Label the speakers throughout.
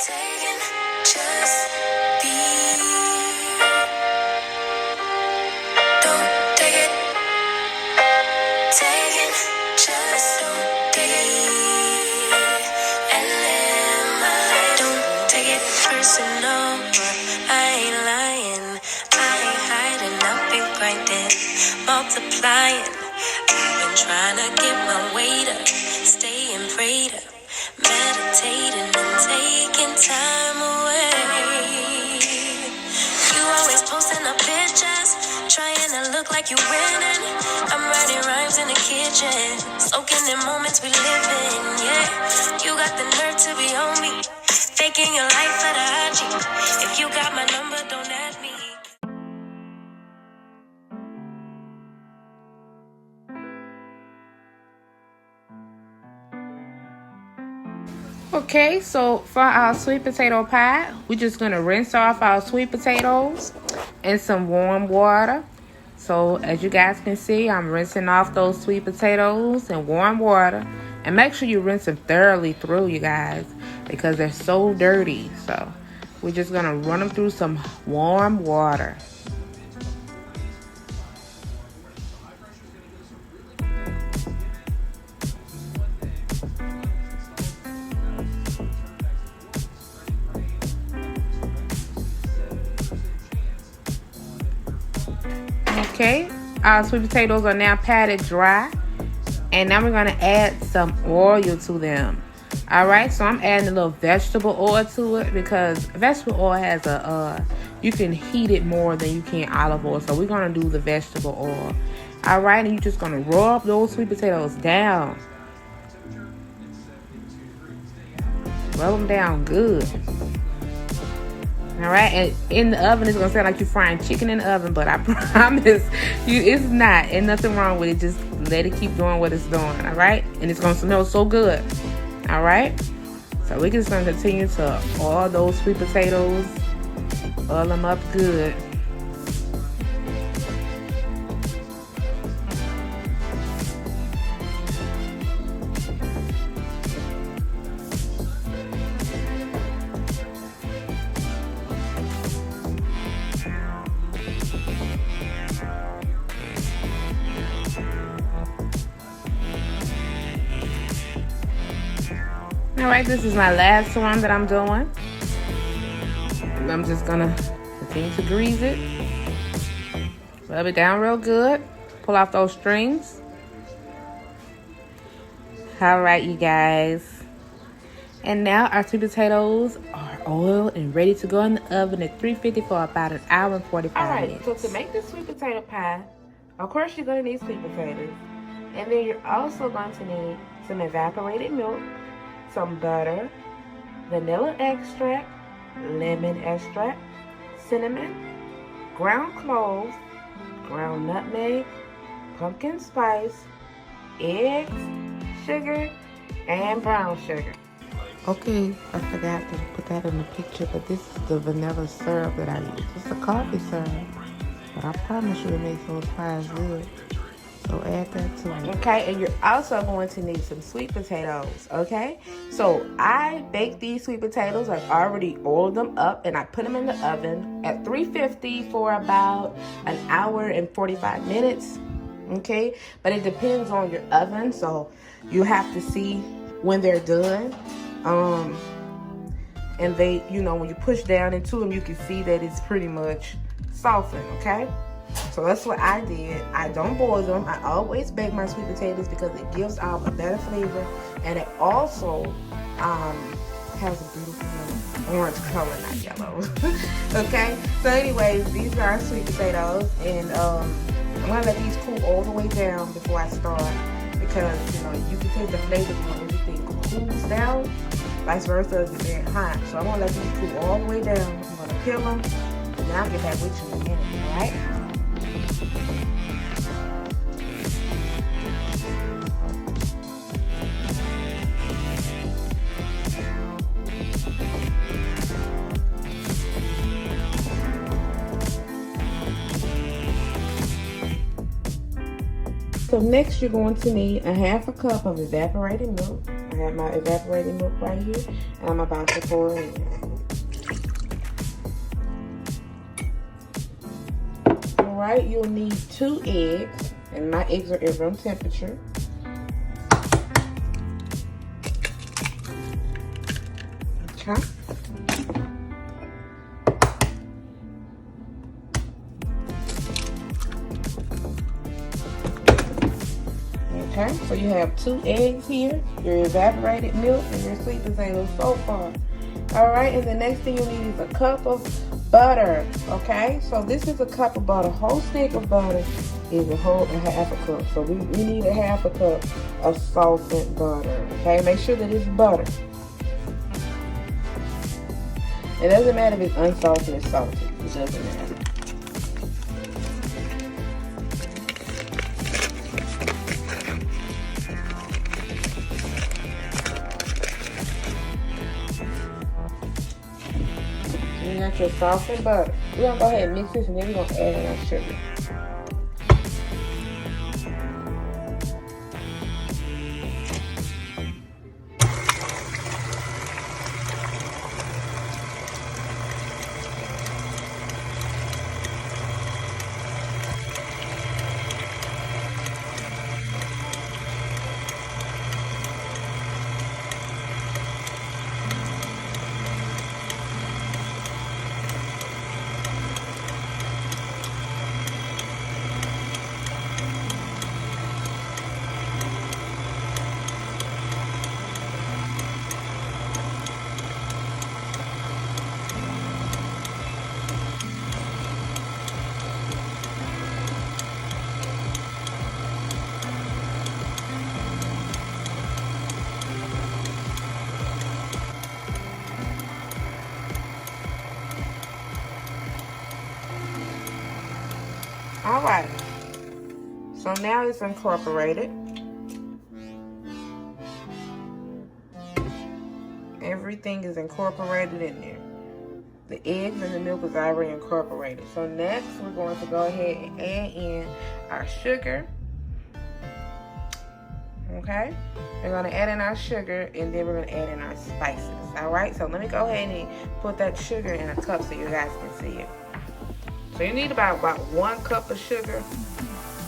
Speaker 1: taking, just be. Don't take it, taking, just don't be. And live my life. Don't take it personal. I ain't lying, I ain't hiding. I've been grinding, multiplying. I've been trying to get my weight up, staying prayed up, meditating and taking time away. You always posting up pictures, trying to look like you winning. I'm writing rhymes in the kitchen, soaking in moments we live in. Yeah, you got the nerve to be on me, faking your life for the IG. If you got my number, don't add me.
Speaker 2: Okay, so for our sweet potato pie, we're just going to rinse off our sweet potatoes in some warm water. So as you guys can see, I'm rinsing off those sweet potatoes in warm water. And make sure you rinse them thoroughly through, you guys, because they're so dirty. So we're just going to run them through some warm water. Okay, our sweet potatoes are now patted dry, and now we're going to add some oil to them. All right, so I'm adding a little vegetable oil to it because vegetable oil has you can heat it more than you can olive oil. So we're going to do the vegetable oil. All right, and you're just going to rub those sweet potatoes down. Rub them down good. All right, and in the oven, it's gonna sound like you're frying chicken in the oven, but I promise you, it's not. Ain't nothing wrong with it. Just let it keep doing what it's doing. All right, and it's gonna smell so good. All right, so we're just gonna continue to oil those sweet potatoes, oil them up good. All right, this is my last one that I'm doing. I'm just gonna continue to grease it. Rub it down real good. Pull off those strings. All right, you guys. And now our sweet potatoes are oiled and ready to go in the oven at 350 for about an hour and 45 minutes. So to make this sweet potato pie, of course you're gonna need sweet potatoes. And then you're also going to need some evaporated milk, some butter, vanilla extract, lemon extract, cinnamon, ground cloves, ground nutmeg, pumpkin spice, eggs, sugar, and brown sugar. Okay, I forgot to put that in the picture, but this is the vanilla syrup that I use. It's a coffee syrup, but I promise you it makes those pies good. So add that to it. Okay, and you're also going to need some sweet potatoes, okay? So I baked these sweet potatoes. I've already oiled them up, and I put them in the oven at 350 for about an hour and 45 minutes, okay? But it depends on your oven, so you have to see when they're done. And they, you know, when you push down into them, you can see that it's pretty much softened, okay? So that's what I did. I don't boil them. I always bake my sweet potatoes because it gives off a better flavor, and it also has a beautiful orange color, not yellow. Okay. So, anyways, these are our sweet potatoes, and I'm gonna let these cool all the way down before I start because you know you can taste the flavors when everything cools down. Vice versa, if they're hot. So I'm gonna let these cool all the way down. I'm gonna peel them, and then I'll get back with you in a minute. All right. So next you're going to need a half a cup of evaporated milk. I have my evaporated milk right here, and I'm about to pour it in. Alright, you'll need 2 eggs, and my eggs are at room temperature. Okay. Okay, so you have 2 eggs here, your evaporated milk, and your sweet potato so far. Alright, and the next thing you need is a cup of butter. Okay, so this is a cup of butter. Whole stick of butter is a half a cup. So we need a half a cup of salted butter. Okay, make sure that it's butter. It doesn't matter if it's unsalted or salted. It doesn't matter. You got your salted butter. We're going to go ahead and mix this, and then we're going to add in our sugar. Alright, so now it's incorporated. Everything is incorporated in there. The eggs and the milk is already incorporated. So next we're going to go ahead and add in our sugar. Okay, we're going to add in our sugar, and then we're going to add in our spices. Alright, so let me go ahead and put that sugar in a cup so you guys can see it. So you need about 1 cup of sugar,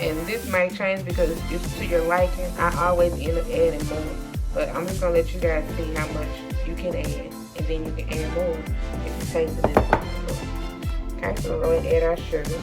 Speaker 2: and this might change because it's to your liking. I always end up adding more, but I'm just gonna let you guys see how much you can add, and then you can add more if you taste it. Okay, so we'll go ahead and add our sugar.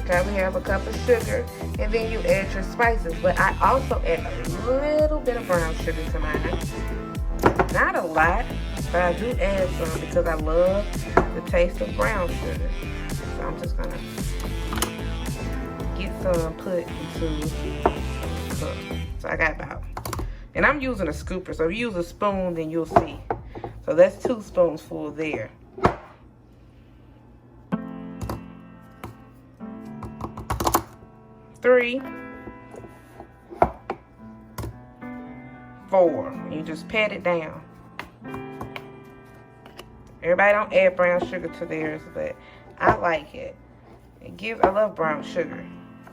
Speaker 2: Okay, we have a cup of sugar, and then you add your spices. But I also add a little bit of brown sugar to mine. Not a lot, but I do add some because I love the taste of brown sugar. So I'm just gonna get some put into the cup. So I got about, and I'm using a scooper. So if you use a spoon, then you'll see. So that's 2 spoons full there. Three, 4. You just pat it down. Everybody don't add brown sugar to theirs, but I like it. I love brown sugar.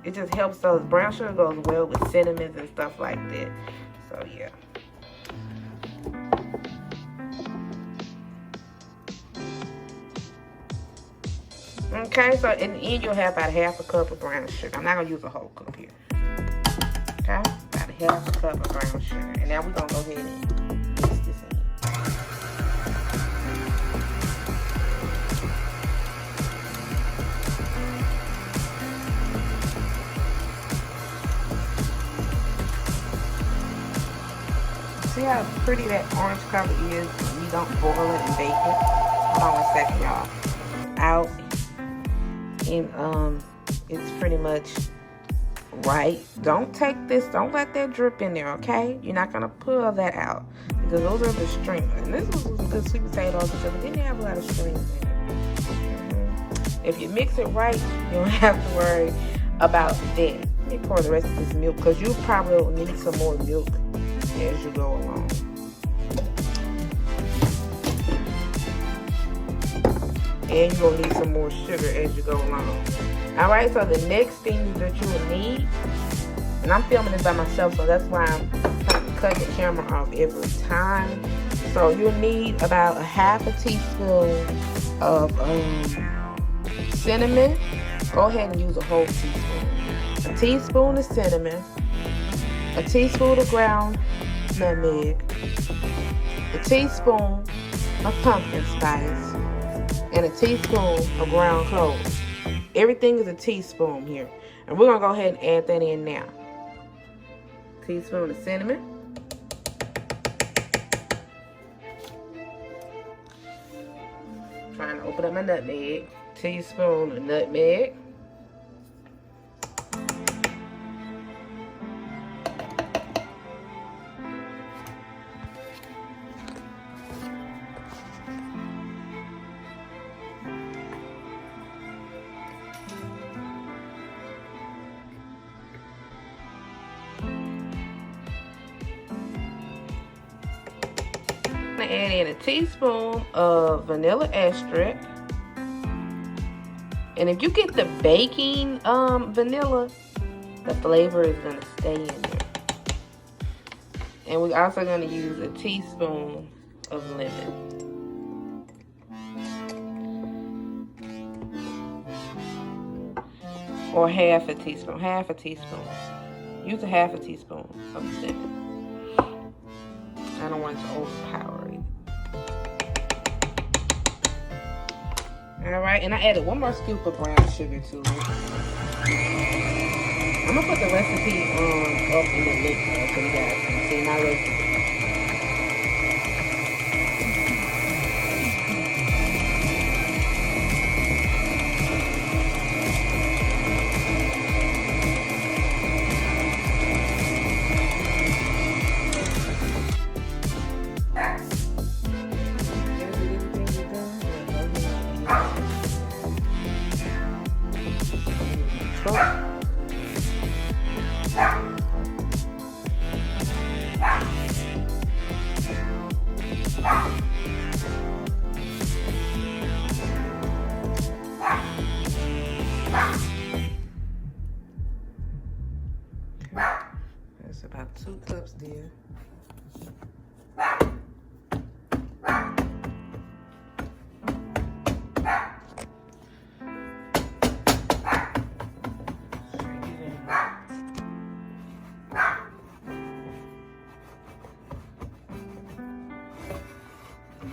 Speaker 2: It just helps those. Brown sugar goes well with cinnamons and stuff like that. So yeah. Okay, so in the end you'll have about half a cup of brown sugar. I'm not gonna use a whole cup here. Okay, about half a cup of brown sugar. And now we're gonna go ahead and mix this in. See how pretty that orange color is when you don't boil it and bake it? Hold on 1 second, y'all. Out, and it's pretty much right. Don't take this, don't let that drip in there, okay? You're not gonna pull that out because those are the streamers. And this was some good sweet potatoes, but it didn't have a lot of streamers in it. If you mix it right, you don't have to worry about that. Let me pour the rest of this milk because you probably will need some more milk as you go along. And you're going to need some more sugar as you go along. Alright, so the next thing that you will need And I'm filming this by myself, so that's why I'm trying to cut the camera off every time. So you'll need about a half a teaspoon of cinnamon. Go ahead and use a whole teaspoon. A teaspoon of cinnamon, a teaspoon of ground nutmeg, a teaspoon of pumpkin spice, and a teaspoon of ground cloves. Everything is a teaspoon here. And we're going to go ahead and add that in now. Teaspoon of cinnamon. Trying to open up my nutmeg. Teaspoon of nutmeg. Add in a teaspoon of vanilla extract. And if you get the baking vanilla, the flavor is going to stay in there. And we're also going to use a teaspoon of lemon. Or half a teaspoon. Use a half a teaspoon of cinnamon. I don't want it to overpower it. Alright, and I added one more scoop of brown sugar to it. I'm going to put the recipe up in the link so you guys can see my recipe. That's about 2 cups there.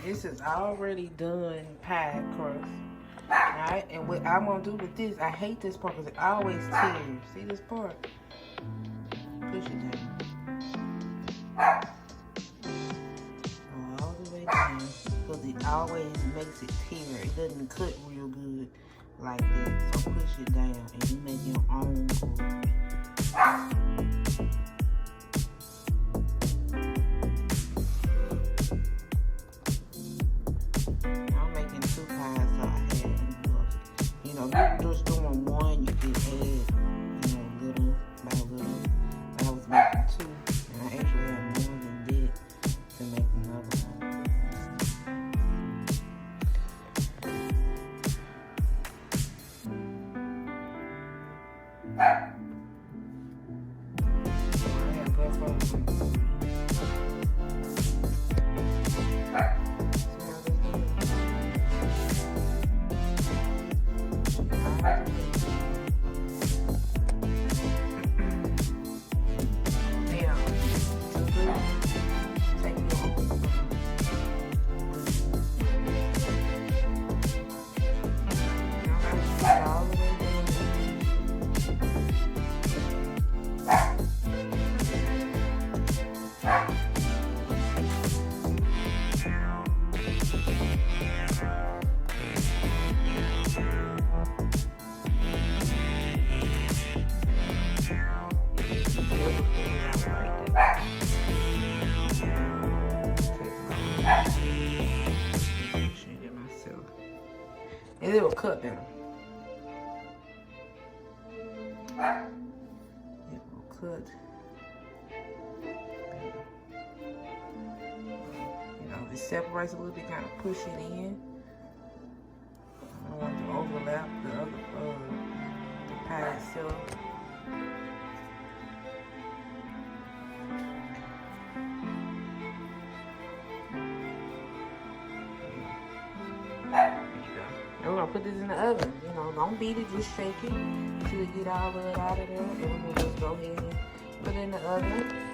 Speaker 2: This is already done pie crust. Alright, and what I'm going to do with this, I hate this part because it always tears. See this part? Push it down. All the way down because it always makes it tear. It doesn't cut real good like that. So push it down and you make your own crust. If you're just doing one, you can add, little by little. I was making 2, and I actually have more than that to make another one. I have buffalo. And it will cut better. It will cut. If it separates a little bit, kind of push it in. I don't want to overlap the other the pie itself. gonna put this in the oven. You know, don't beat it, just shake it until you get all of it out of there. And we'll just go ahead and put it in the oven.